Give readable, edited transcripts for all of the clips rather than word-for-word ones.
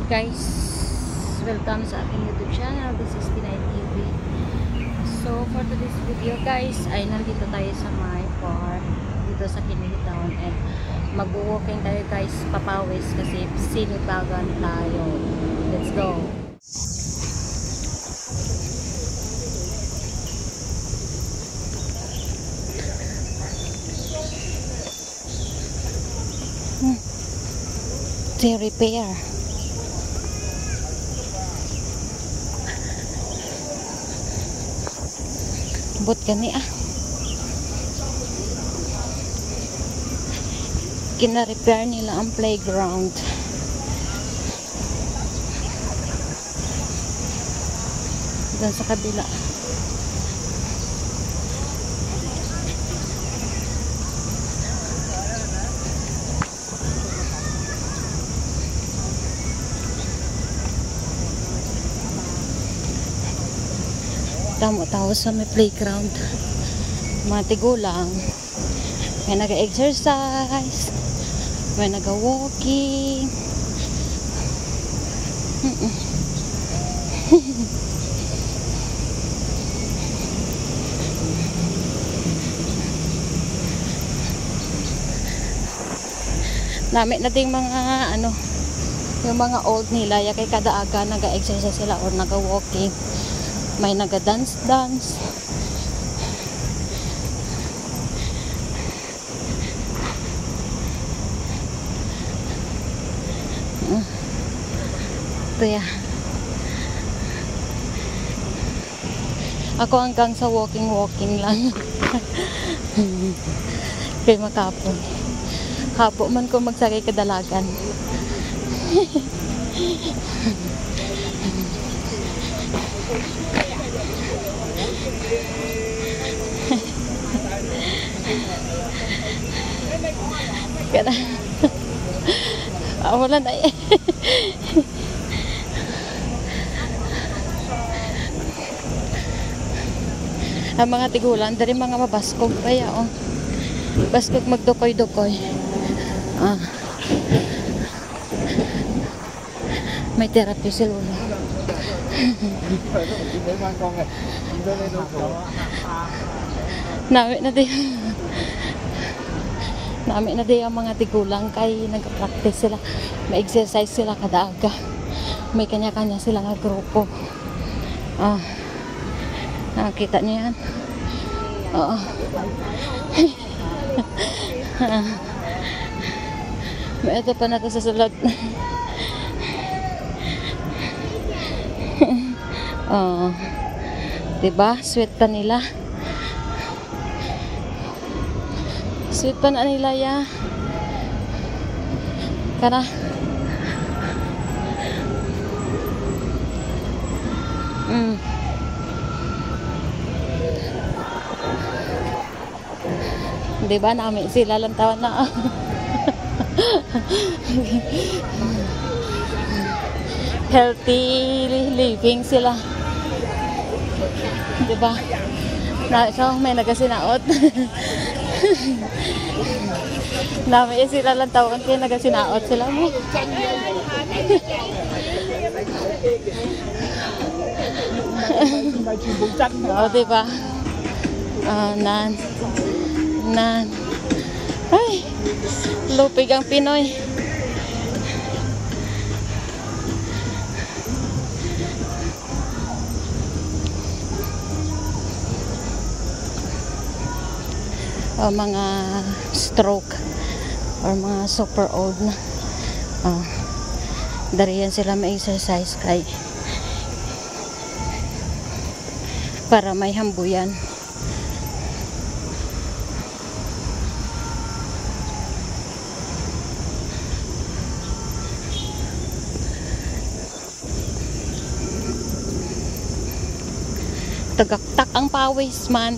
Guys, welcome sa aking YouTube channel. This is Tinay TV. So for today's video guys, ay nandito tayo sa my park dito sa Kennedy Town, and mag-walking tayo guys, papawis kasi sinibagan tayo. Let's go. To repair. But gani kina-repair nila ang playground. Doon sa kabila. Tamo-tao sa may playground. Mga tigulang. May naga-exercise. May naga-walking. Nami na ding mga yung mga old nila, ya kay kada aga naga-exercise sila or naga-walking. May naga-dance. Ito ya. Ako hanggang sa walking lang. Kay makapon. Hapo man ko magsakay kadalagan. Kaya wala na eh. Ang mga tigulan dari mga mabaskog kaya baskog magdukoy-dukoy. May therapy si Lolo. Nami na din ang mga tigulang kay nag-practice sila. May exercise sila kada aga. May kanya-kanya sila nga grupo. Nakita niyo yan? Oo. May ito pa na ito sa sulod. Diba? Sweet pa nila. Sweet pa na nila ya. Kana. Diba? Namin sila lang tawan na. Healthy living sila. Diba? So, may nagasinaot. Namin sila lang tawag kaya nagasinaot sila mo. Diba? Nan. Ay, lupig ang Pinoy. Mga stroke or mga super old na. Dariyan sila may exercise kay para may hambuyan. Tagaktak ang pawis man.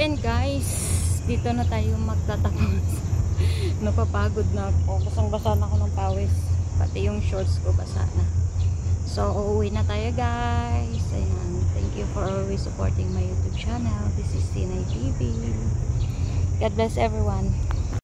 ayan guys, dito na tayo magtatapos. Napapagod na ako. Basang-basa na ako ng pawis. Pati yung shorts ko basa na. So, uuwi na tayo guys. Ayan. Thank you for always supporting my YouTube channel. This is Tinay TV. God bless everyone.